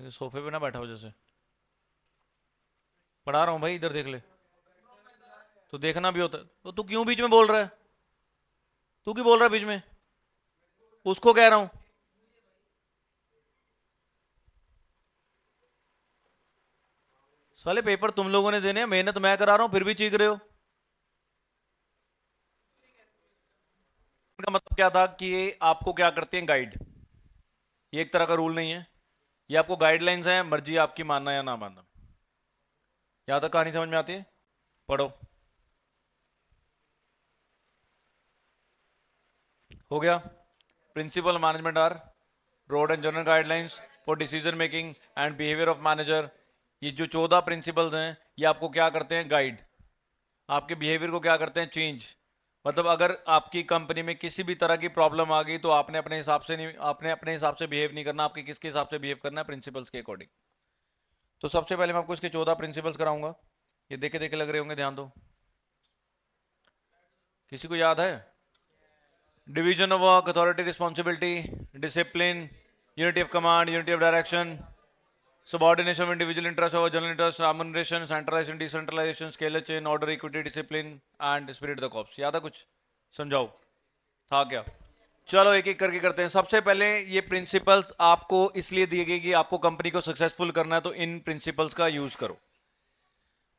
सोफे पे ना बैठा हो जैसे। पढ़ा रहा हूँ भाई, इधर देख ले। तो देखना भी होता है तो तू क्यों बीच में बोल रहा है? तू क्यों बोल रहा है बीच में? उसको कह रहा हूँ। साले पेपर तुम लोगों ने देने हैं, मेहनत मैं करा रहा हूँ, फिर भी चीख रहे हो। का मतलब क्या था कि ये आपको क्या करते हैं, गाइड। ये एक तरह का रूल नहीं है, ये आपको गाइडलाइंस है, मर्जी है आपकी मानना या ना मानना। यहां तक कहानी समझ में आती है? पढ़ो। हो गया। Principle management are broad and general guidelines for decision making and behavior of manager। ये जो 14 प्रिंसिपल्स हैं, ये आपको क्या करते हैं, गाइड। आपके बिहेवियर को क्या करते हैं, चेंज। मतलब अगर आपकी कंपनी में किसी भी तरह की प्रॉब्लम आ गई तो आपने अपने हिसाब से नहीं, आपने अपने हिसाब से बिहेव नहीं करना, आपके किसके हिसाब से बिहेव करना है, प्रिंसिपल्स के अकॉर्डिंग। तो सबसे पहले मैं आपको इसके 14 प्रिंसिपल्स कराऊंगा। ये देखे देखे लग रहे होंगे, ध्यान दो। किसी को याद है? Division of work, authority, responsibility, discipline, unity of command, unity of direction, subordination of individual interest over general interest, remuneration, centralization, decentralization, scale chain, order, equity, discipline and spirit of the corps। याद है कुछ? समझाओ। था क्या? चलो एक एक करके करते हैं। सबसे पहले ये प्रिंसिपल्स आपको इसलिए दिए गए कि आपको कंपनी को सक्सेसफुल करना है, तो इन प्रिंसिपल्स का यूज करो।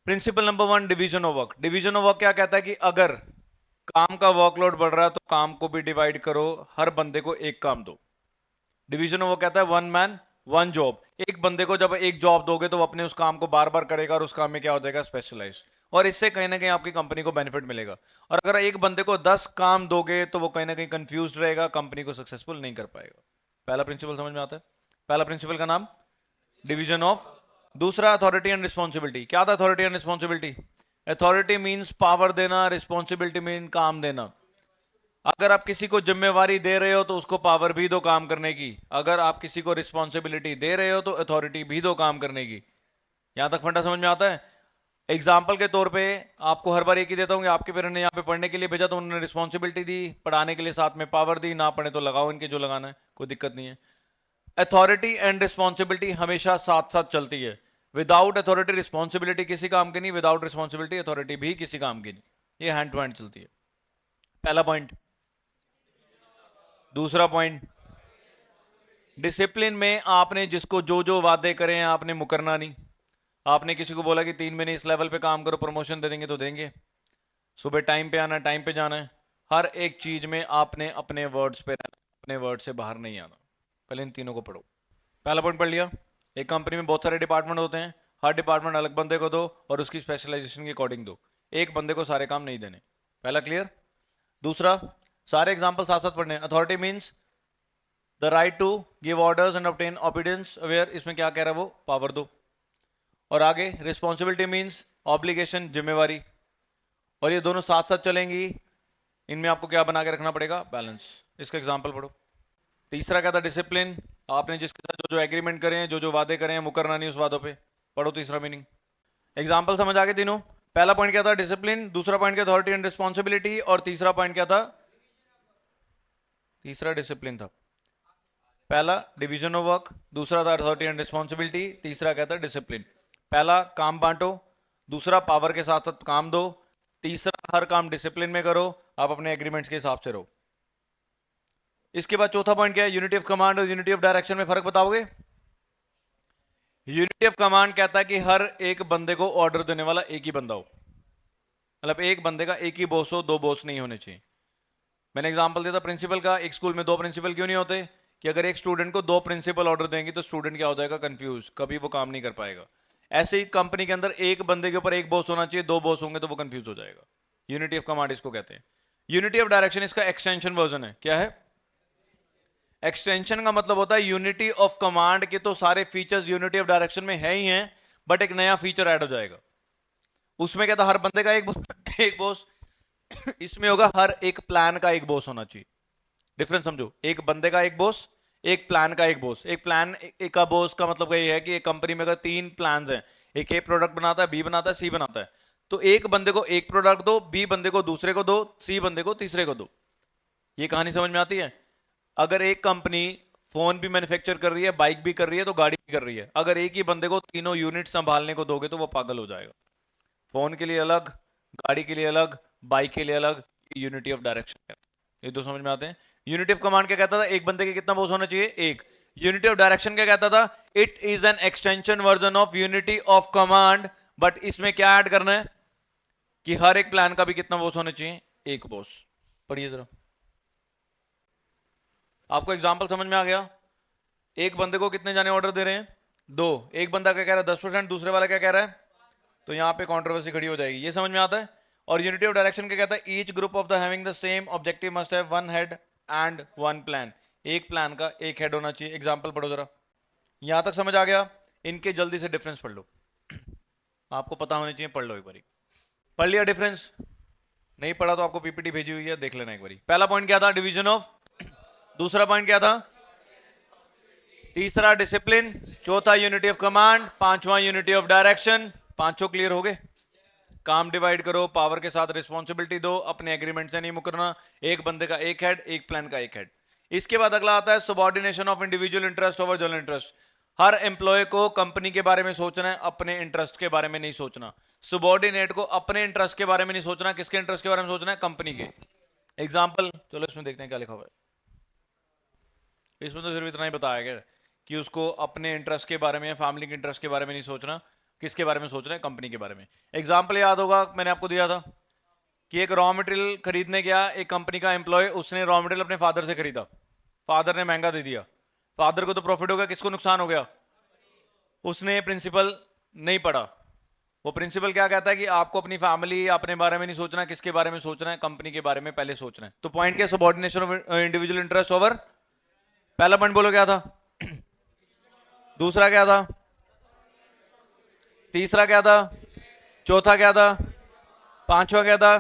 Principle number 1, division of work. Division of work क्या कहता है कि अगर काम का वर्कलोड बढ़ रहा है तो काम को भी डिवाइड करो, हर बंदे को एक काम दो। डिवीजन वो कहता है वन मैन वन जॉब। एक बंदे को जब एक जॉब दोगे तो वो अपने उस काम को बार बार करेगा और उस काम में क्या हो जाएगा, स्पेशलाइज। और इससे कहीं ना कहीं आपकी कंपनी को बेनिफिट मिलेगा। और अगर एक बंदे को 10 काम दोगे तो वो कहीं ना कहीं कंफ्यूज रहेगा, कंपनी को सक्सेसफुल नहीं कर पाएगा। पहला प्रिंसिपल समझ में आता है? पहला प्रिंसिपल का नाम डिवीजन ऑफ। दूसरा अथॉरिटी एंड रिस्पॉन्सिबिलिटी। क्या था authority and responsibility? Authority means power देना, रिस्पॉन्सिबिलिटी मीन काम देना। अगर आप किसी को जिम्मेवारी दे रहे हो तो उसको पावर भी दो काम करने की। अगर आप किसी को रिस्पॉन्सिबिलिटी दे रहे हो तो अथॉरिटी भी दो काम करने की। यहां तक फंडा समझ में आता है? एग्जाम्पल के तौर पे आपको हर बार एक ही देता हूँ कि आपके पेरेंट ने यहाँ पे पढ़ने के लिए भेजा तो उन्होंने रिस्पॉन्सिबिलिटी दी, पढ़ाने के लिए साथ में पावर दी, ना पढ़े तो लगाओ इनके जो लगाना है, कोई दिक्कत नहीं है। अथॉरिटी एंड रिस्पॉन्सिबिलिटी हमेशा साथ साथ चलती है। विदाउट अथॉरिटी रिस्पॉन्सिबिलिटी किसी काम की नहीं, विदाउट रिस्पॉन्सिबिलिटी अथॉरिटी भी किसी काम की नहीं। ये हैंड टू हैंड चलती है। पहला पॉइंट। दूसरा पॉइंट, डिसिप्लिन में आपने जिसको जो जो वादे करे हैं आपने मुकरना नहीं। आपने किसी को बोला कि 3 महीने इस लेवल पे काम करो, प्रमोशन दे देंगे तो देंगे। सुबह टाइम पे आना है, टाइम पे जाना है। हर एक चीज में आपने अपने वर्ड्स पे रहना, अपने वर्ड से बाहर नहीं आना। पहले इन तीनों को पढ़ो। पहला पॉइंट पढ़ लिया। एक कंपनी में बहुत सारे डिपार्टमेंट होते हैं, हर डिपार्टमेंट अलग बंदे को दो और उसकी स्पेशलाइजेशन के अकॉर्डिंग दो। एक बंदे को सारे काम नहीं देने। पहला क्लियर? दूसरा, सारे एग्जाम्पल साथ साथ पढ़ने। Authority means the right to give orders and obtain obedience aware. इसमें क्या कह रहा है वो, पावर दो। और आगे रिस्पॉन्सिबिलिटी मीन्स ऑब्लिगेशन, जिम्मेवारी। और ये दोनों साथ साथ चलेंगी। इनमें आपको क्या बना के रखना पड़ेगा, बैलेंस। इसका एग्जाम्पल पढ़ो। तीसरा क्या था, डिसिप्लिन। आपने जिसके साथ जो जो एग्रीमेंट करे हैं, जो जो वादे करे हैं, मुकरना नहीं उस वादों पे। पढ़ो तीसरा मीनिंग। एग्जाम्पल समझ आ गए तीनों? पहला पॉइंट क्या था, डिसिप्लिन। दूसरा पॉइंट क्या, अथॉरिटी एंड रिस्पॉन्सिबिलिटी। और तीसरा पॉइंट क्या था, तीसरा डिसिप्लिन था। पहला डिवीजन ऑफ वर्क, दूसरा था अथॉरिटी एंड रिस्पॉन्सिबिलिटी, तीसरा क्या था, डिसिप्लिन। पहला काम बांटो, दूसरा पावर के साथ साथ काम दो, तीसरा हर काम डिसिप्लिन में करो, आप अपने एग्रीमेंट्स के हिसाब से रहो। इसके बाद चौथा पॉइंट क्या है, यूनिटी ऑफ कमांड और यूनिटी ऑफ डायरेक्शन में फर्क बताओगे? यूनिटी ऑफ कमांड कहता है कि हर एक बंदे को ऑर्डर देने वाला एक ही बंदा हो। मतलब एक बंदे का एक ही बॉस हो, दो बॉस नहीं होने चाहिए। मैंने एग्जांपल दिया था प्रिंसिपल का। एक स्कूल में दो प्रिंसिपल क्यों नहीं होते? कि अगर एक स्टूडेंट को दो प्रिंसिपल ऑर्डर देंगे तो स्टूडेंट क्या हो जाएगा, कंफ्यूज, कभी वो काम नहीं कर पाएगा। ऐसे ही कंपनी के अंदर एक बंदे के ऊपर एक बॉस होना चाहिए, दो बॉस होंगे तो वो कंफ्यूज हो जाएगा। यूनिटी ऑफ कमांड इसको कहते हैं। यूनिटी ऑफ डायरेक्शन इसका एक्सटेंशन वर्जन है। क्या है? एक्सटेंशन का मतलब होता है यूनिटी ऑफ कमांड के तो सारे फीचर्स यूनिटी ऑफ डायरेक्शन में है ही हैं, बट एक नया फीचर ऐड हो जाएगा। उसमें क्या था, हर बंदे का एक बॉस। इसमें होगा हर एक प्लान का एक बॉस होना चाहिए। डिफरेंस समझो, एक बंदे का एक बॉस, एक प्लान का एक बॉस। एक प्लान एक का बॉस का मतलब ये है कि एक कंपनी में अगर 3 प्लान हैं, एक ए प्रोडक्ट बनाता है, बी बनाता है, सी बनाता है, तो एक बंदे को एक प्रोडक्ट दो, बी बंदे को दूसरे को दो, सी बंदे को तीसरे को दो। ये कहानी समझ में आती है? अगर एक कंपनी फोन भी मैन्युफैक्चर कर रही है, बाइक भी कर रही है, तो गाड़ी कर रही है। अगर एक ही बंदे को तीनों यूनिट संभालने को दोगे तो वो पागल हो जाएगा। फोन के लिए अलग, गाड़ी के लिए अलग, बाइक के लिए अलग, यूनिटी ऑफ डायरेक्शन। ये दो समझ में आते हैं। यूनिटी ऑफ कमांड क्या कहता था? एक बंदे के कितना बॉस होना चाहिए? एक। यूनिटी ऑफ डायरेक्शन क्या कहता था? It is an extension version of unity of command, but इसमें क्या ऐड करना है कि हर एक प्लान का भी कितना बॉस होना चाहिए? एक बॉस। पढ़िए जरा। आपको एग्जांपल समझ में आ गया? एक बंदे को कितने जाने ऑर्डर दे रहे हैं? दो। एक बंदा क्या कह रहा है? 10%, दूसरे वाला क्या कह रहा है? तो यहां पे कंट्रोवर्सी खड़ी हो जाएगी। ये समझ में आता है? और यूनिटी ऑफ डायरेक्शन क्या कहता है? Each group of the having the same objective must have one head and one plan. एक प्लान का एक हेड होना चाहिए। एग्जांपल पढ़ो जरा। यहां तक समझ आ गया? इनके जल्दी से डिफरेंस पढ़ लो, आपको पता होना चाहिए, पढ़ लो एक बारी। पढ़ लिया डिफरेंस? नहीं पढ़ा तो आपको पीपीटी भेजी हुई है, देख लेना एक बारी। पहला पॉइंट क्या था? Division of. दूसरा पॉइंट क्या था? तीसरा डिसिप्लिन। चौथा यूनिटी ऑफ कमांड। पांचवा यूनिटी ऑफ डायरेक्शन। पांचों क्लियर हो गए? काम डिवाइड करो, पावर के साथ रिस्पॉन्सिबिलिटी दो, अपने एग्रीमेंट से नहीं मुकरना, एक बंदे का एक हेड, एक प्लान का एक हेड। इसके बाद अगला आता है subordination of individual interest over general interest. हर एम्प्लॉय को कंपनी के बारे में सोचना है, अपने इंटरेस्ट के बारे में नहीं सोचना। सबऑर्डिनेट को अपने इंटरेस्ट के बारे में नहीं सोचना, किसके इंटरेस्ट के बारे में सोचना है? कंपनी के। एग्जाम्पल चलो इसमें देखते हैं क्या लिखा हुआ है। इसमें तो सिर्फ इतना ही बताया गया कि उसको अपने इंटरेस्ट के बारे में, फैमिली के इंटरेस्ट के बारे में नहीं सोचना, किसके बारे में सोच रहे हैं? कंपनी के बारे में। एग्जाम्पल याद होगा, मैंने आपको दिया था कि एक रॉ मटेरियल खरीदने गया एक कंपनी का एम्प्लॉय, उसने रॉ मटेरियल अपने फादर से खरीदा, फादर ने महंगा दे दिया, फादर को तो प्रॉफिट हो गया, किसको नुकसान हो गया? उसने प्रिंसिपल नहीं पढ़ा। वो प्रिंसिपल क्या कहता है कि आपको अपनी फैमिली, अपने बारे में नहीं सोचना, किसके बारे में सोचना है? कंपनी के बारे में पहले सोचना है। तो पॉइंट क्या? Subordination of individual interest over. पहला पॉइंट बोलो क्या था? दूसरा क्या था? तीसरा क्या था? चौथा क्या था? पांचवा क्या था?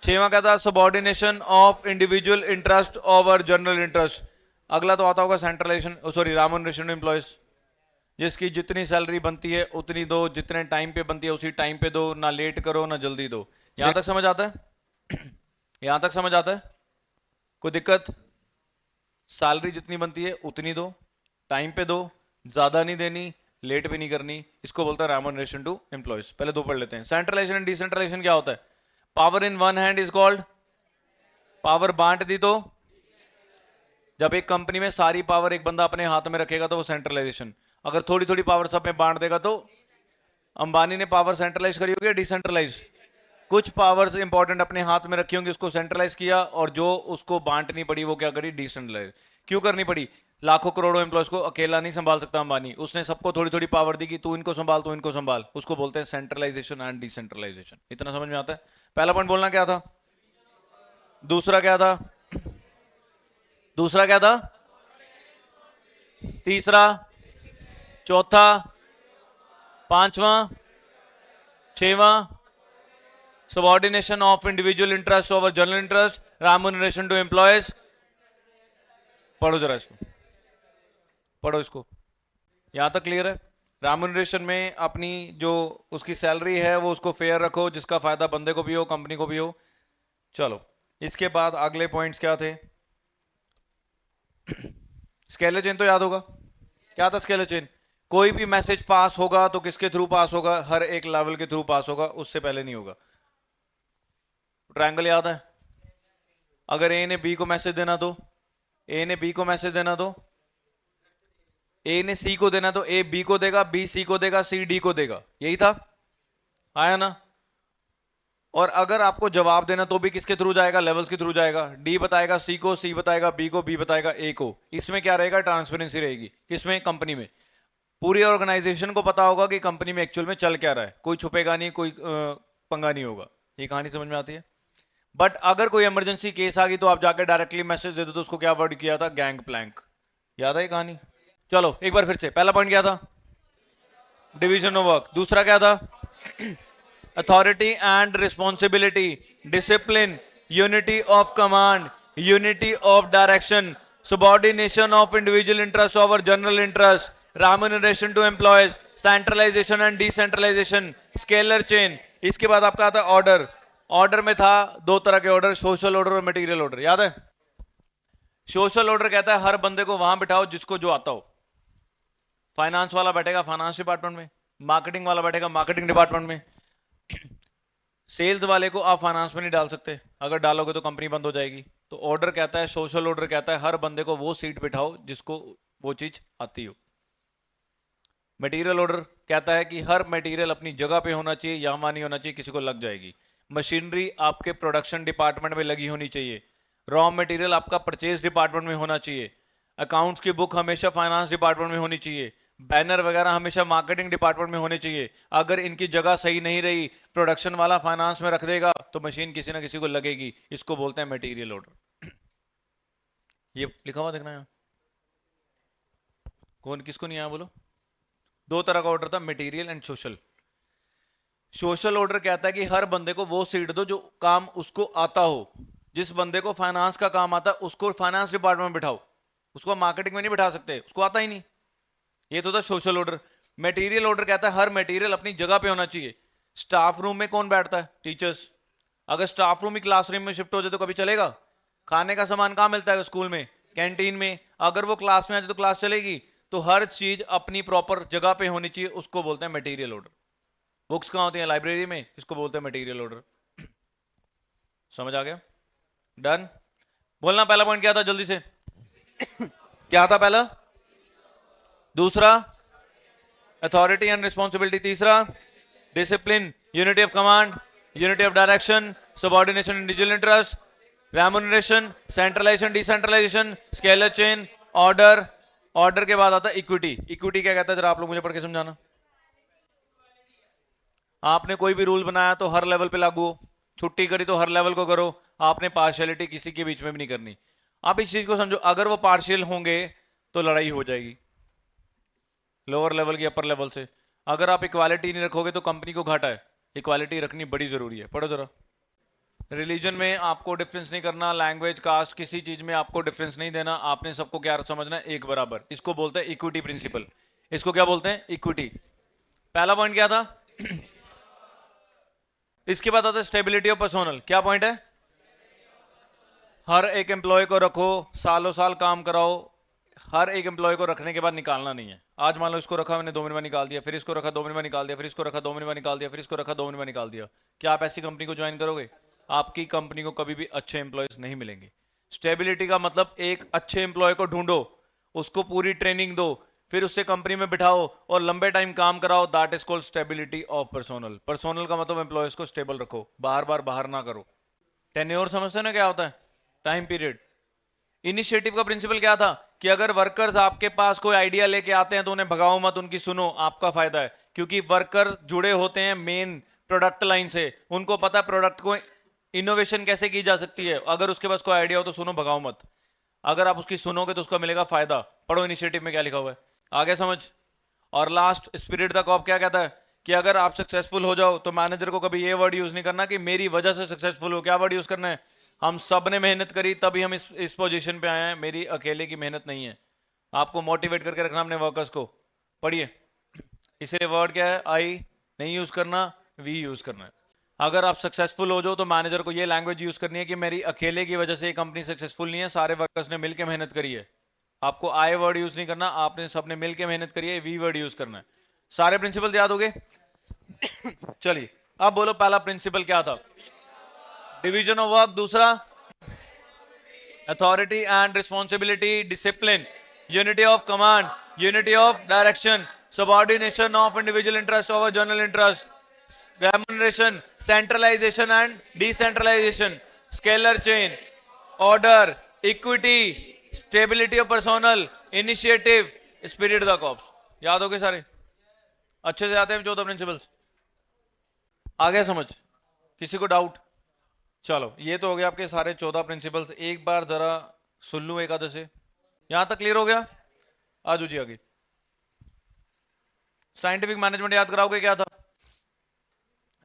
छठवां क्या था? Subordination of individual interest over general interest. अगला तो आता होगा सेंट्रलाइजेशन, सॉरी रेम्युनरेशन एम्प्लॉयज। जिसकी जितनी सैलरी बनती है उतनी दो, जितने टाइम पे बनती है उसी टाइम पे दो, ना लेट करो ना जल्दी दो। यहां तक समझ आता है? यहां तक समझ आता है? कोई दिक्कत? सैलरी जितनी बनती है उतनी दो, टाइम पे दो, ज्यादा नहीं देनी, लेट भी नहीं करनी। इसको बोलता है रेम्युनरेशन टू एम्प्लॉयज। पहले दो पढ़ लेते हैं। सेंट्रलाइजेशन एंड डिसेंट्रलाइजेशन क्या होता है? Power in one hand is called. Power बांट दी तो? जब एक कंपनी में सारी पावर एक बंदा अपने हाथ में रखेगा तो वो सेंट्रलाइजेशन। अगर थोड़ी थोड़ी पावर सब में बांट देगा तो? अंबानी ने पावर सेंट्रलाइज करी होगी या डिसेंट्रलाइज? कुछ पावर्स इंपॉर्टेंट अपने हाथ में रखी होंगी, उसको सेंट्रलाइज किया, और जो उसको बांटनी पड़ी वो क्या करी? डिसेंट्रलाइज। क्यों करनी पड़ी? लाखों करोड़ों एम्प्लॉयज को अकेला नहीं संभाल सकता अंबानी, उसने सबको थोड़ी थोड़ी पावर दी कि तू इनको संभाल, तू इनको संभाल। उसको बोलते हैं सेंट्रलाइजेशन एंड डिसेंट्रलाइजेशन। इतना समझ में आता है? पहला पॉइंट बोलना क्या था? दूसरा क्या था? दूसरा क्या था? तीसरा? चौथा? पांचवा? छठवां? Subordination of individual interest over general interest, remuneration to employees. पढ़ो जरा इसको, पढ़ो इसको। यहां तक क्लियर है? रेम्युनरेशन में अपनी जो उसकी सैलरी है वो उसको फेयर रखो, जिसका फायदा बंदे को भी हो, कंपनी को भी हो। चलो इसके बाद अगले पॉइंट्स क्या थे? स्केलर चेन तो याद होगा। क्या था स्केलर चेन? कोई भी मैसेज पास होगा तो किसके थ्रू पास होगा? हर एक लेवल के थ्रू पास होगा, उससे पहले नहीं होगा। ट्रायंगल याद है? अगर ए ने बी को मैसेज देना तो? ए ने बी को मैसेज देना तो? ए ने सी को देना तो ए बी को देगा, बी सी को देगा, सी डी को देगा। यही था, आया ना? और अगर आपको जवाब देना तो भी किसके थ्रू जाएगा? लेवल्स के थ्रू जाएगा। डी बताएगा सी को, सी बताएगा बी को, बी बताएगा ए को। इसमें क्या रहेगा? ट्रांसपेरेंसी रहेगी। किसमें? कंपनी में। पूरी ऑर्गेनाइजेशन को पता होगा कि कंपनी में एक्चुअल में चल क्या रहा है, कोई छुपेगा नहीं, कोई पंगा नहीं होगा। ये कहानी समझ में आती है? बट अगर कोई इमरजेंसी केस आ गई तो आप जाकर डायरेक्टली मैसेज दे दो, तो उसको क्या वर्ड किया था? Gang plank. याद है ये कहानी? चलो एक बार फिर से। पहला पॉइंट क्या था? Division of work. दूसरा क्या था? Authority and responsibility, discipline, unity of command, unity of direction, subordination of individual interest over general interest, remuneration to employees, centralization and decentralisation, scalar chain. इसके बाद आपका आता है ऑर्डर। ऑर्डर में था दो तरह के ऑर्डर, सोशल ऑर्डर और मटेरियल ऑर्डर। याद है? सोशल ऑर्डर कहता है हर बंदे को वहां बिठाओ जिसको जो आता हो। फाइनेंस वाला बैठेगा फाइनेंस डिपार्टमेंट में, मार्केटिंग वाला बैठेगा मार्केटिंग डिपार्टमेंट में। सेल्स वाले को आप फाइनेंस में नहीं डाल सकते, अगर डालोगे तो कंपनी बंद हो जाएगी। तो ऑर्डर कहता है, सोशल ऑर्डर कहता है हर बंदे को वो सीट बिठाओ जिसको वो चीज आती हो। मटेरियल ऑर्डर कहता है कि हर मटेरियल अपनी जगह पे होना चाहिए, यहाँ वहाँ नहीं होना चाहिए, किसी को लग जाएगी। मशीनरी आपके प्रोडक्शन डिपार्टमेंट में लगी होनी चाहिए। रॉ मटेरियल आपका परचेज डिपार्टमेंट में होना चाहिए। अकाउंट्स की बुक हमेशा फाइनेंस डिपार्टमेंट में होनी चाहिए। बैनर वगैरह हमेशा मार्केटिंग डिपार्टमेंट में होने चाहिए। अगर इनकी जगह सही नहीं रही, प्रोडक्शन वाला फाइनेंस में रख देगा तो मशीन किसी ना किसी को लगेगी। इसको बोलते हैं मटेरियल ऑर्डर। ये लिखा हुआ देखना है, कौन किसको नहीं आया बोलो। दो तरह का ऑर्डर था, material and social. Social order कहता है कि हर बंदे को वो सीट दो जो काम उसको आता हो। जिस बंदे को फाइनेंस का काम आता है उसको फाइनेंस डिपार्टमेंट में बिठाओ, उसको मार्केटिंग में नहीं बिठा सकते, उसको आता ही नहीं। ये तो था सोशल ऑर्डर। मटेरियल ऑर्डर कहता है हर मटेरियल अपनी जगह पे होना चाहिए। स्टाफ रूम में कौन बैठता है? टीचर्स। अगर स्टाफ रूम ही क्लासरूम में शिफ्ट हो जाए तो कभी चलेगा? खाने का सामान कहाँ मिलता है? स्कूल में कैंटीन में। अगर वो क्लास में आ जाए तो क्लास चलेगी? तो हर चीज अपनी प्रॉपर जगह पे होनी चाहिए, उसको बोलते हैं मटेरियल ऑर्डर। बुक्स कहाँ होती हैं? लाइब्रेरी में, इसको बोलते हैं मटेरियल ऑर्डर। समझ आ गया? डन। बोलना पहला पॉइंट क्या था जल्दी से? क्या था पहला? दूसरा अथॉरिटी एंड रिस्पॉन्सिबिलिटी। तीसरा discipline, unity of command, unity of direction, subordination, individual interest, remuneration, centralization, decentralization, scalar chain, order. Order के बाद आता है इक्विटी। इक्विटी क्या कहता है जरा आप लोग मुझे पढ़ के समझाना। आपने कोई भी रूल बनाया तो हर लेवल पे लागू हो, छुट्टी करी तो हर लेवल को करो। आपने पार्शियलिटी किसी के बीच में भी नहीं करनी। आप इस चीज को समझो, अगर वो पार्शियल होंगे तो लड़ाई हो जाएगी लोअर लेवल की अपर लेवल से। अगर आप इक्वालिटी नहीं रखोगे तो कंपनी को घाटा है। इक्वालिटी रखनी बड़ी जरूरी है। पढ़ो जरा। रिलीजन में आपको डिफरेंस नहीं करना, लैंग्वेज, कास्ट, किसी चीज में आपको डिफरेंस नहीं देना। आपने सबको क्या समझना है? एक बराबर। इसको बोलते हैं इक्विटी प्रिंसिपल। इसको क्या बोलते हैं? इक्विटी। पहला पॉइंट क्या था? इसके बाद आता है स्टेबिलिटी ऑफ पर्सोनल। क्या पॉइंट है? हर एक एम्प्लॉय को रखो, सालों साल काम कराओ। हर एक एम्प्लॉय को रखने के बाद निकालना नहीं है। आज मान लो इसको रखा, मैंने 2 महीने में निकाल दिया, फिर इसको रखा 2 महीने में निकाल दिया, फिर इसको रखा 2 महीने में निकाल दिया, फिर इसको रखा 2 महीने में निकाल दिया। क्या आप ऐसी कंपनी को ज्वाइन करोगे? आपकी कंपनी को कभी भी अच्छे एम्प्लॉयज नहीं मिलेंगे। स्टेबिलिटी का मतलब एक अच्छे एम्प्लॉय को ढूंढो, उसको पूरी ट्रेनिंग दो, फिर उससे कंपनी में बिठाओ और लंबे टाइम काम कराओ। That is called stability of personnel. Personnel का मतलब एम्प्लॉयज को स्टेबल रखो, बार बार बाहर ना करो। टेन्योर समझते हो ना क्या होता है? Time period. इनिशिएटिव का प्रिंसिपल क्या था? कि अगर वर्कर्स आपके पास कोई आइडिया लेके आते हैं तो उन्हें भगाओ मत, उनकी सुनो, आपका फायदा है। क्योंकि वर्कर जुड़े होते हैं मेन प्रोडक्ट लाइन से, उनको पता है प्रोडक्ट को इनोवेशन कैसे की जा सकती है। अगर उसके पास कोई आइडिया हो तो सुनो, भगाओ मत। अगर आप उसकी सुनोगे तो उसका मिलेगा फायदा। पढ़ो इनिशिएटिव में क्या लिखा हुआ है, आगे समझ। और लास्ट स्पिरिट द कॉप क्या कहता है? कि अगर आप सक्सेसफुल हो जाओ तो मैनेजर को कभी ये वर्ड यूज नहीं करना कि मेरी वजह से सक्सेसफुल हो। क्या वर्ड यूज करना है? हम सब ने मेहनत करी तभी हम इस पोजीशन पे आए हैं, मेरी अकेले की मेहनत नहीं है। आपको मोटिवेट करके रखना अपने वर्कर्स को। पढ़िए, इसे वर्ड क्या है? आई नहीं यूज करना, वी यूज करना है। अगर आप सक्सेसफुल हो जाओ तो मैनेजर को ये लैंग्वेज यूज करनी है कि मेरी अकेले की वजह से ये कंपनी सक्सेसफुल नहीं है, सारे वर्कर्स ने मिलकर मेहनत करी है। आपको आई वर्ड यूज नहीं करना, आपने सबने मिलकर मेहनत करी है, वी वर्ड यूज करना है। सारे प्रिंसिपल याद हो गए? चलिए अब बोलो पहला प्रिंसिपल क्या था? Division of work. दूसरा authority and responsibility, discipline, unity of command, unity of direction, subordination of individual interest over general interest, remuneration, centralisation and decentralisation, scalar chain, order, equity, stability of personnel, initiative, spirit de corps. याद हो गए सारे? अच्छे से आते हैं 14 principles? आगे समझ? किसी को डाउट? चलो ये तो हो गया आपके सारे 14 प्रिंसिपल्स। एक बार जरा सुन लूं एक आधे से। यहां तक क्लियर हो गया? आजू जी आगे। साइंटिफिक मैनेजमेंट याद कराओगे क्या था?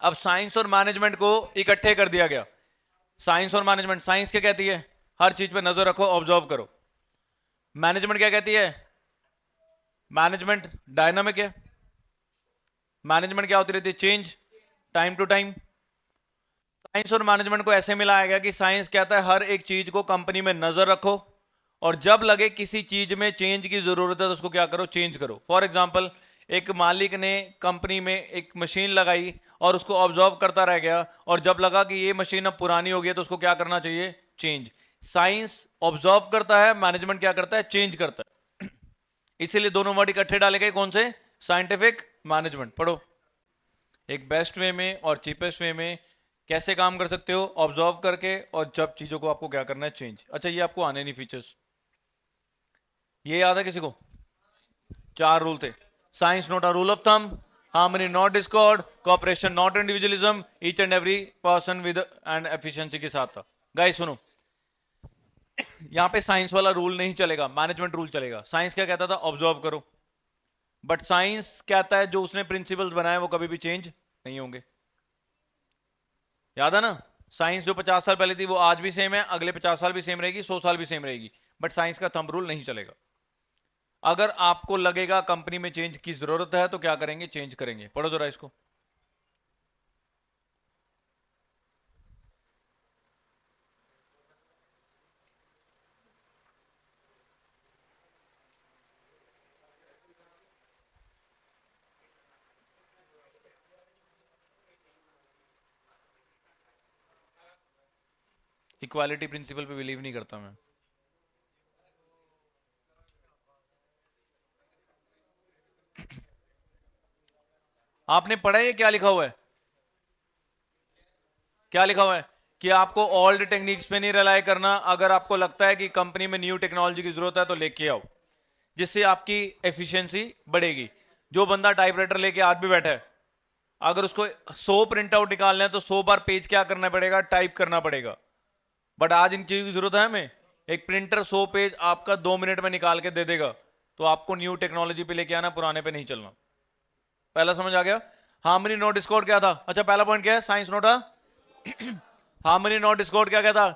अब साइंस और मैनेजमेंट को इकट्ठे कर दिया गया। साइंस और मैनेजमेंट, साइंस क्या कहती है? हर चीज पे नजर रखो, ऑब्जर्व करो। मैनेजमेंट क्या कहती है? मैनेजमेंट डायनामिक है। मैनेजमेंट क्या होती रहती है? Change, time to time. Science और मैनेजमेंट को ऐसे मिलाया गया कि साइंस कहता है हर एक चीज को कंपनी में नजर रखो और जब लगे किसी चीज में चेंज की जरूरत है तो उसको क्या करो, चेंज करो। फॉर एग्जाम्पल, एक मालिक ने कंपनी में एक मशीन लगाई और उसको ऑब्जर्व करता रह गया, और जब लगा कि ये मशीन अब पुरानी हो गई है तो उसको क्या करना चाहिए, चेंज। साइंस ऑब्जर्व करता है, मैनेजमेंट क्या करता है, चेंज करता है। इसीलिए दोनों वर्ड इकट्ठे डाले गए, कौन से, साइंटिफिक मैनेजमेंट। पढ़ो, एक बेस्ट वे में और चीपेस्ट वे में कैसे काम कर सकते हो, ऑब्जर्व करके, और जब चीजों को आपको क्या करना है, चेंज। अच्छा, ये आपको आने नहीं फीचर्स, ये याद है किसी को? चार रूल थे। Science not a rule of thumb, harmony not Discord, cooperation not individualism, each and every person with and efficiency के साथ था। गाइस सुनो, यहां पे साइंस वाला रूल नहीं चलेगा, मैनेजमेंट रूल चलेगा। साइंस क्या कहता था, ऑब्जर्व करो, बट साइंस कहता है जो उसने प्रिंसिपल्स बनाए वो कभी भी चेंज नहीं होंगे। याद है ना, साइंस जो 50 साल पहले थी वो आज भी सेम है, अगले 50 साल भी सेम रहेगी, 100 साल भी सेम रहेगी, बट साइंस का थंब रूल नहीं चलेगा। अगर आपको लगेगा कंपनी में चेंज की जरूरत है तो क्या करेंगे, चेंज करेंगे। पढ़ो जरा इसको। इक्वालिटी प्रिंसिपल पे बिलीव नहीं करता मैं। आपने पढ़ा है ये क्या लिखा हुआ है, क्या लिखा हुआ है कि आपको ओल्ड टेक्निक्स पे नहीं रिलाई करना, अगर आपको लगता है कि कंपनी में न्यू टेक्नोलॉजी की जरूरत है तो लेके आओ, जिससे आपकी एफिशिएंसी बढ़ेगी। जो बंदा टाइपराइटर लेके आज भी बैठा है, अगर उसको 100 प्रिंट आउट निकालना है तो 100 बार पेज क्या करना पड़ेगा, टाइप करना पड़ेगा। बट आज इन चीजों की जरूरत है हमें। एक प्रिंटर 100 पेज आपका 2 मिनट में निकाल के दे देगा, तो आपको न्यू टेक्नोलॉजी पे लेके आना, पुराने पे नहीं चलना। पहला समझ आ गया। हार्मनी नॉट डिस्कॉर्ड क्या था, अच्छा पहला पॉइंट क्या है, science not a harmony not Discord क्या कहता,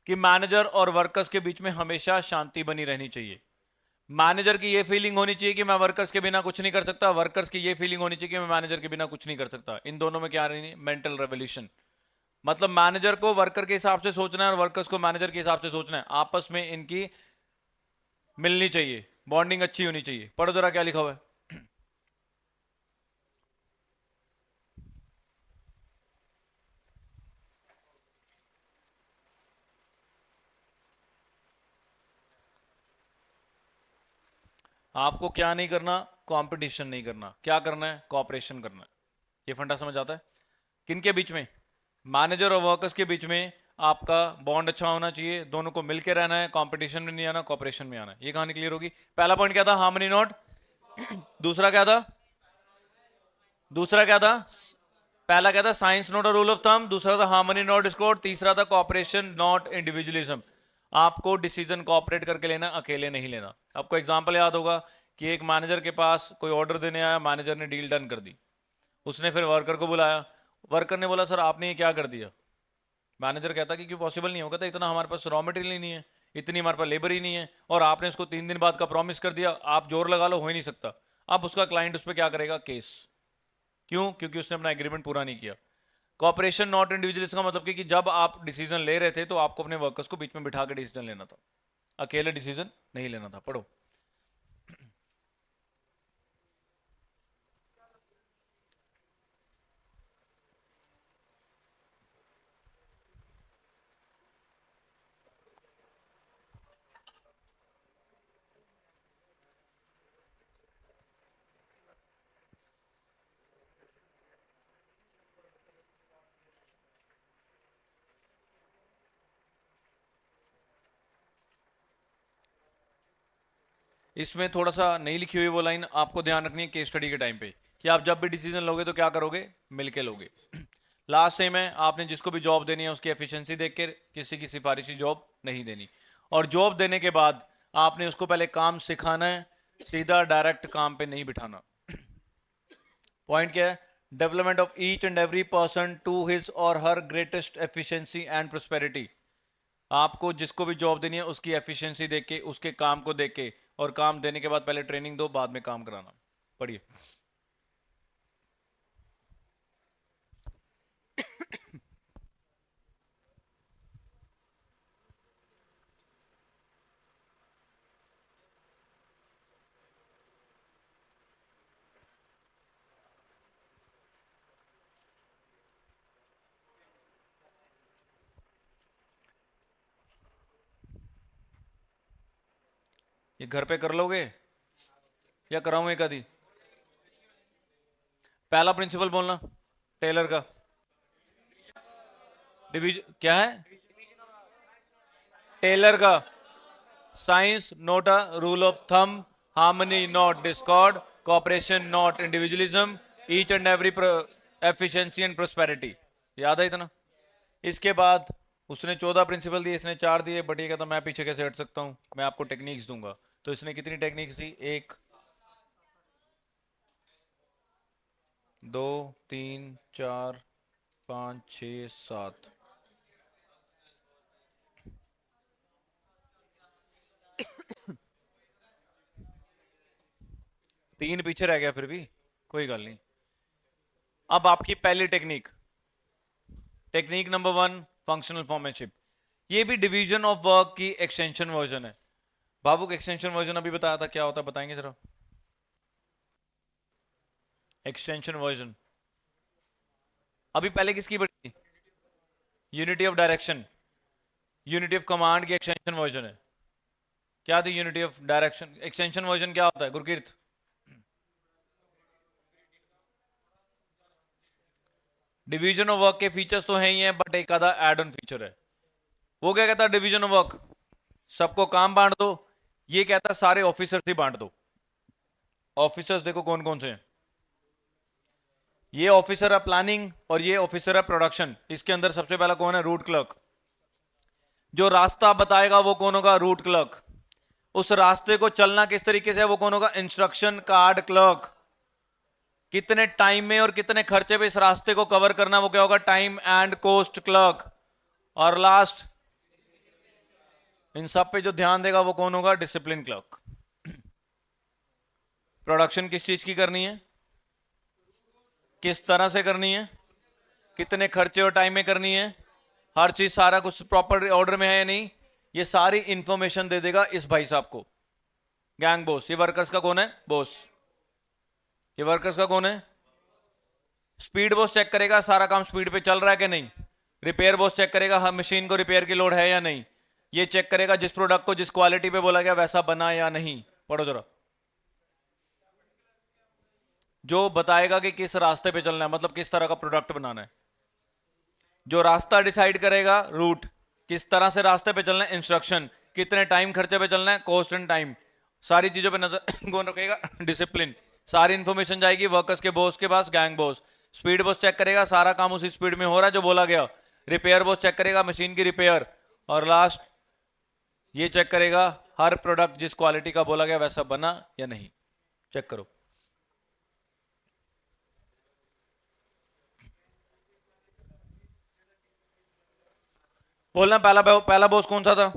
कि मैनेजर और वर्कर्स के बीच में हमेशा शांति बनी रहनी चाहिए। मैनेजर की ये फीलिंग होनी चाहिए कि मैं वर्कर्स के बिना कुछ नहीं कर सकता, वर्कर्स की ये फीलिंग होनी चाहिए कि मैं मैनेजर के बिना कुछ नहीं कर सकता। इन दोनों में क्या रही, मेंटल रेवोल्यूशन। मतलब मैनेजर को वर्कर के हिसाब से सोचना है और वर्कर्स को मैनेजर के हिसाब से सोचना है, आपस में इनकी मिलनी चाहिए, बॉन्डिंग अच्छी होनी चाहिए। पढ़ो जरा क्या लिखा हुआ है। आपको क्या नहीं करना, कंपटीशन नहीं करना, क्या करना है, कोऑपरेशन करना है। ये फंडा समझ आता है। किनके बीच में, मैनेजर और वर्कर्स के बीच में आपका बॉन्ड अच्छा होना चाहिए, दोनों को मिलकर रहना है, कंपटीशन में नहीं आना, कोऑपरेशन में आना है। ये कहानी क्लियर होगी। पहला पॉइंट क्या था, हार्मनी नॉट। दूसरा क्या था, दूसरा क्या था, पहला क्या था, science not a rule of thumb, दूसरा था हार्मनी नॉट डिस्कॉर्ड, तीसरा था कोऑपरेशन नॉट इंडिविजुअलिज्म। आपको डिसीजन कोऑपरेट करके लेना, अकेले नहीं लेना। आपको एग्जांपल याद होगा कि एक मैनेजर के पास कोई ऑर्डर देने आया, मैनेजर ने डील डन कर दी, उसने फिर वर्कर को बुलाया, वर्कर ने बोला सर आपने ये क्या कर दिया। मैनेजर कहता कि क्यों, पॉसिबल नहीं होगा, तो इतना हमारे पास रॉ मटेरियल ही नहीं है, इतनी हमारे पास लेबर ही नहीं है, और आपने इसको 3 दिन बाद का प्रॉमिस कर दिया, आप जोर लगा लो, हो ही नहीं सकता। अब उसका क्लाइंट उस पर क्या करेगा, केस। क्यों, क्योंकि उसने अपना एग्रीमेंट पूरा नहीं किया। कॉपरेशन नॉट इंडिविजुअल्स का मतलब कि जब आप डिसीजन ले रहे थे तो आपको अपने वर्कर्स को बीच में बिठा के डिसीजन लेना था, अकेले डिसीजन नहीं लेना था। पढ़ो। इसमें थोड़ा सा नहीं लिखी हुई वो लाइन आपको ध्यान रखनी है केस स्टडी के टाइम पे, कि आप जब भी डिसीजन लोगे तो क्या करोगे, मिलके लोगे। लास्ट सेम है, आपने जिसको भी जॉब देनी है उसकी एफिशिएंसी देख के, किसी की सिफारिशी जॉब नहीं देनी। और जॉब देने के बाद आपने उसको पहले काम सिखाना है, सीधा डायरेक्ट काम पे नहीं बिठाना। पॉइंट क्या है, development of each and every person to his और her greatest efficiency and prosperity. आपको जिसको भी जॉब देनी है उसकी एफिशिएंसी देख के, उसके काम को देख के, और काम देने के बाद पहले ट्रेनिंग दो, बाद में काम कराना। पढ़िए। ये घर पे कर लोगे या कराऊं एक आधी? पहला प्रिंसिपल बोलना टेलर का। डिवीजन क्या है? टेलर का science not a rule of thumb, harmony not Discord, cooperation not individualism, each and every efficiency and prosperity. याद है इतना? इसके बाद उसने 14 प्रिंसिपल दिए, इसने 4 दिए, बट ये कहता मैं पीछे कैसे हट सकता हूं, मैं आपको टेक्निक्स दूंगा। तो इसने कितनी टेक्निक्स दी? 1 2 3 4 5 6 7। तीन पीछे रह गया, फिर भी कोई गल नहीं। अब आपकी पहली टेक्निक, टेक्निक नंबर 1, फंक्शनल फॉर्मेटशिप। ये भी डिवीजन ऑफ वर्क की एक्सटेंशन वर्जन है। बाबू का एक्सटेंशन वर्जन अभी बताया था, क्या होता है बताएंगे जरा? एक्सटेंशन वर्जन अभी पहले किसकी पढ़ी थी? Unity of direction. Unity of command की एक्सटेंशन वर्जन है। क्या थी unity of direction? Extension version क्या होता है गुरकीरत? डिवीजन ऑफ वर्क के फीचर्स तो हैं ही हैं, बट एक आधा एड ऑन फीचर है। वो क्या कहता है डिवीजन ऑफ वर्क? सबको काम बांट दो। ये कहता है सारे ऑफिसर्स ही बांट दो। ऑफिसर्स देखो कौन कौन से हैं। ये ऑफिसर है प्लानिंग और ये ऑफिसर है प्रोडक्शन। इसके अंदर सबसे पहला कौन है? Root clerk. जो रास्ता बताएगा वो कौन होगा? Root clerk. उस रास्ते को चलना किस तरीके से है वो कौन होगा? Instruction card clerk. कितने टाइम में और कितने खर्चे पे इस रास्ते को कवर करना वो क्या होगा? Time and cost clerk. और लास्ट इन सब पे जो ध्यान देगा वो कौन होगा? Discipline clerk. प्रोडक्शन किस चीज की करनी है, किस तरह से करनी है, कितने खर्चे और टाइम में करनी है, हर चीज सारा कुछ प्रॉपर ऑर्डर में है या नहीं, ये सारी इंफॉर्मेशन दे देगा इस भाई साहब को, गैंग बॉस। ये वर्कर्स का कौन है? बॉस। ये वर्कर्स का कौन है? स्पीड बॉस चेक करेगा सारा काम स्पीड पे चल रहा है कि नहीं। रिपेयर बॉस चेक करेगा हर मशीन को रिपेयर की लोड है या नहीं। ये चेक करेगा जिस प्रोडक्ट को जिस क्वालिटी पे बोला गया वैसा बना या नहीं। पढ़ो जरा। जो बताएगा कि किस रास्ते पे चलना है, मतलब किस तरह का प्रोडक्ट बनाना है। जो रास्ता डिसाइड करेगा रूट, किस तरह से रास्ते पे चलना है, इंस्ट्रक्शन, कितने टाइम खर्चे पे चलना है, कॉस्ट एंड टाइम, सारी चीजों पे नजर कौन रखेगा? डिसिप्लिन। सारी इंफॉर्मेशन जाएगी वर्कर्स के बॉस के पास, gang boss. Speed boss check करेगा सारा काम उसी स्पीड में हो रहा है जो बोला गया। रिपेयर बॉस चेक करेगा मशीन की रिपेयर। और लास्ट ये चेक करेगा हर प्रोडक्ट जिस क्वालिटी का बोला गया वैसा बना या नहीं। चेक करो। बोलना पहला बॉस कौन सा था?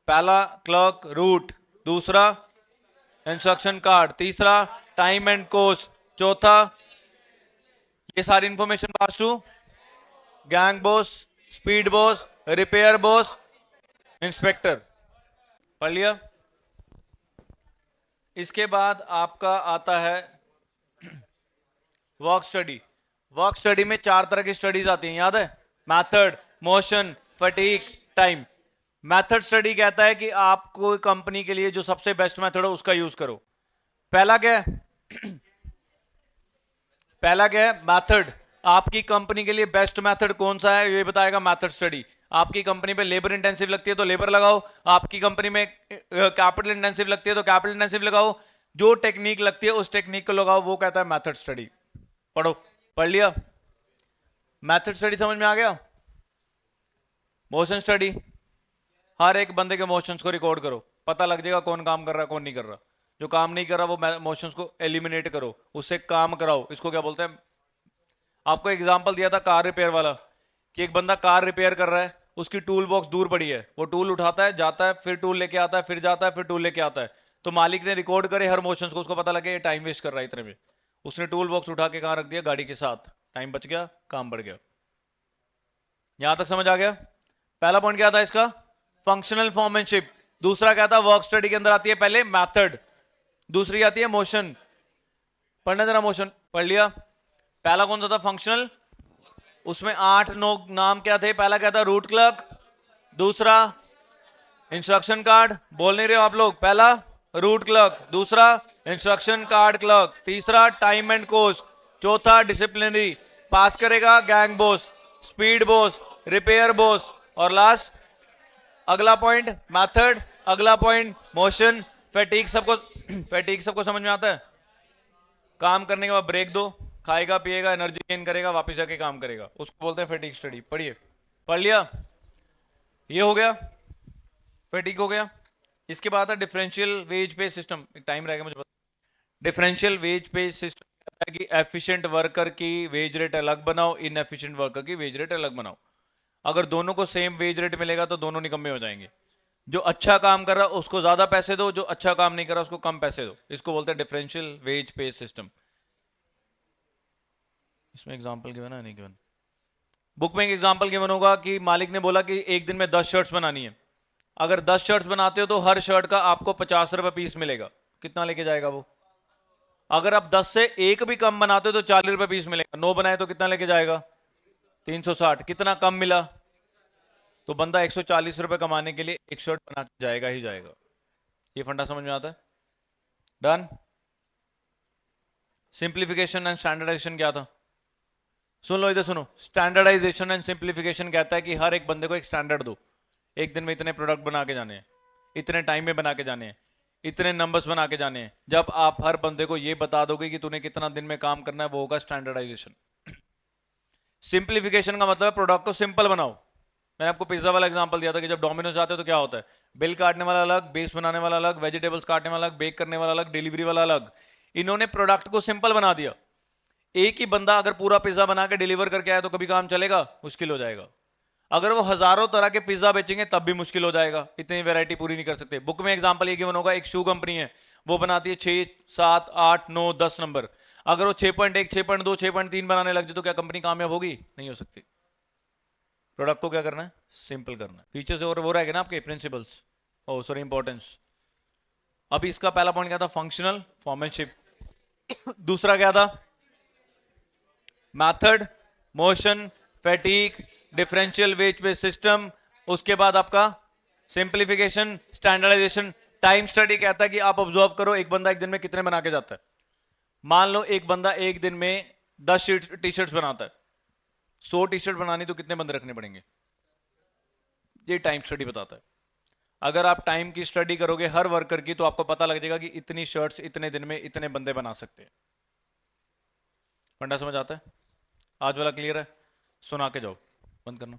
पहला क्लर्क रूट, दूसरा इंस्ट्रक्शन कार्ड, तीसरा टाइम एंड कॉस्ट, चौथा ये सारी information pass to gang boss, speed boss, repair boss, inspector. पढ़ लिया? इसके बाद आपका आता है वर्क स्टडी। वर्क स्टडी में 4 तरह की स्टडीज आती हैं, याद है? Method, motion, fatigue, time. Method study कहता है कि आपको कंपनी के लिए जो सबसे बेस्ट मेथड हो उसका यूज करो। पहला क्या है? पहला क्या है? मेथड। आपकी कंपनी के लिए बेस्ट मेथड कौन सा है ये बताएगा मेथड स्टडी। आपकी कंपनी पे लेबर इंटेंसिव लगती है तो लेबर लगाओ, आपकी कंपनी में कैपिटल इंटेंसिव लगती है तो कैपिटल इंटेंसिव लगाओ, जो टेक्निक लगती है उस टेक्निक को लगाओ, वो कहता है मेथड स्टडी। पढ़ो। पढ़ लिया? मेथड स्टडी समझ में आ गया? मोशन स्टडी, हर एक बंदे के मोशंस को रिकॉर्ड करो, पता लग जाएगा कौन काम कर रहा है कौन नहीं कर रहा। जो काम नहीं कर रहा वो मोशंस को एलिमिनेट करो, उससे काम कराओ। इसको क्या बोलते हैं? आपको एग्जांपल दिया था कार रिपेयर वाला, कि एक बंदा कार रिपेयर कर रहा है, उसकी टूल बॉक्स दूर पड़ी है, वो टूल उठाता है, जाता है, फिर टूल लेके आता है, फिर जाता है, फिर टूल लेके आता है। तो मालिक ने रिकॉर्ड करे हर मोशंस को, उसको पता लगे ये टाइम वेस्ट कर रहा है इतने में। उसने टूल बॉक्स उठा के कहां रख दिया? गाड़ी के साथ। टाइम बच गया, काम बढ़ गया। यहां तक समझ आ गया? पहला पॉइंट क्या था इसका? फंक्शनल फॉर्मैनशिप। दूसरा क्या था? वर्क स्टडी के अंदर आती है पहले मेथड, दूसरी आती है मोशन। पढ़ना जरा मोशन। पढ़ लिया? पहला कौन सा था? फंक्शनल। उसमें 8-9 नाम क्या थे? पहला क्या था? रूट क्लर्क, दूसरा इंस्ट्रक्शन कार्ड बोल नहीं रहे हो आप लोग, पहला रूट क्लर्क, दूसरा इंस्ट्रक्शन कार्ड क्लर्क, तीसरा टाइम एंड कोस्ट, चौथा डिसिप्लिनरी, पास करेगा gang boss, speed boss, repair boss, और लास्ट अगला पॉइंट मेथड, अगला पॉइंट मोशन। फैटीग सबको फैटीग सबको समझ में आता है? काम करने के बाद ब्रेक दो, खाएगा पिएगा, एनर्जी गेन करेगा, वापस जाके काम करेगा, उसको बोलते हैं फैटीग स्टडी। पढ़िए, पढ़ लिया? ये हो गया, फैटीग हो गया। इसके बाद है डिफरेंशियल वेज पे सिस्टम। टाइम रहेगा मुझे पता। डिफरेंशियल वेज पे सिस्टम है कि एफिशिएंट वर्कर की वेज रेट अलग बनाओ, इनएफिशिएंट वर्कर की वेज रेट अलग बनाओ। अगर दोनों को सेम वेज रेट मिलेगा तो दोनों निकम्मे हो जाएंगे। जो अच्छा काम कर रहा है उसको ज्यादा पैसे दो, जो अच्छा काम नहीं कर रहा उसको कम पैसे दो। इसको बोलते हैं डिफरेंशियल वेज पे सिस्टम। इसमें एग्जांपल गिवन है नहीं गिवन? बुक में एक एग्जांपल गिवन होगा कि मालिक ने बोला कि एक दिन में 10 शर्ट्स बनानी है। अगर 10 शर्ट्स बनाते हो तो हर शर्ट का आपको 50 रुपए पीस मिलेगा। कितना लेके जाएगा वो? अगर आप 10 से एक भी कम बनाते हो तो 40 रुपए पीस मिलेगा। 9 बनाए तो कितना लेके जाएगा? 360। कितना कम मिला? तो बंदा 140 रुपए कमाने के लिए एक शर्ट बना के जाएगा ही जाएगा। ये फंडा समझ में आता है? डन। सिंप्लीफिकेशन एंड स्टैंडर्डाइजेशन क्या था? सुन लो, इधर सुनो। स्टैंडर्डाइजेशन एंड सिंप्लीफिकेशन कहता है कि हर एक बंदे को एक स्टैंडर्ड दो। एक दिन में इतने प्रोडक्ट बना के जाने हैं, इतने टाइम में बना के जाने हैं, इतने नंबर्स बना के जाने हैं। जब आप हर बंदे को ये बता दोगे कि तूने कितना दिन में काम करना है, वो होगा स्टैंडर्डाइजेशन। सिंप्लीफिकेशन का मतलब प्रोडक्ट को सिंपल बनाओ। मैंने आपको पिज्जा वाला एग्जांपल दिया था कि जब डोमिनोज आते हो तो क्या होता है? बिल काटने वाला अलग, बेस बनाने वाला अलग, वेजिटेबल्स काटने वाला अलग, बेक करने वाला अलग, डिलीवरी वाला अलग। इन्होंने प्रोडक्ट को सिंपल बना दिया। एक ही बंदा अगर पूरा पिज्जा बना के डिलीवर करके आया तो कभी काम चलेगा? मुश्किल हो जाएगा। अगर वो हजारों तरह के पिज्जा बेचेंगे तब भी मुश्किल हो जाएगा, इतनी वैरायटी पूरी नहीं कर सकते। बुक में एग्जांपल ये गिवन होगा, एक शू कंपनी है, वो बनाती है 6, 7, 8, 9, 10 नंबर। अगर वो 6.1, 6.2, 6.3 बनाने लग जाए तो क्या कंपनी कामयाब होगी? नहीं हो सकती। प्रोडक्ट को क्या करना है? सिंपल करना है। फीचर्स और वो रहेगा ना आपके प्रिंसिपल्स, ओ सॉरी इंपॉर्टेंस। अभी इसका पहला पॉइंट क्या था? Functional foremanship. दूसरा क्या था? Method, motion, fatigue, differential wage based system. उसके बाद आपका सिंप्लीफिकेशन, स्टैंडर्डाइजेशन। टाइम स्टडी कहता है कि आप ऑब्जर्व करो एक बंदा एक दिन में कितने बना के जाता है। मान लो एक बंदा एक दिन में 10 टी शर्ट्स बनाता है। 100 टी शर्ट बनानी तो कितने बंदे रखने पड़ेंगे? ये टाइम स्टडी बताता है। अगर आप टाइम की स्टडी करोगे हर वर्कर की तो आपको पता लग जाएगा कि इतनी शर्ट्स इतने दिन में इतने बंदे बना सकते हैं। फंडा समझ आता है? आज वाला क्लियर है? सुना के जाओ, बंद करना।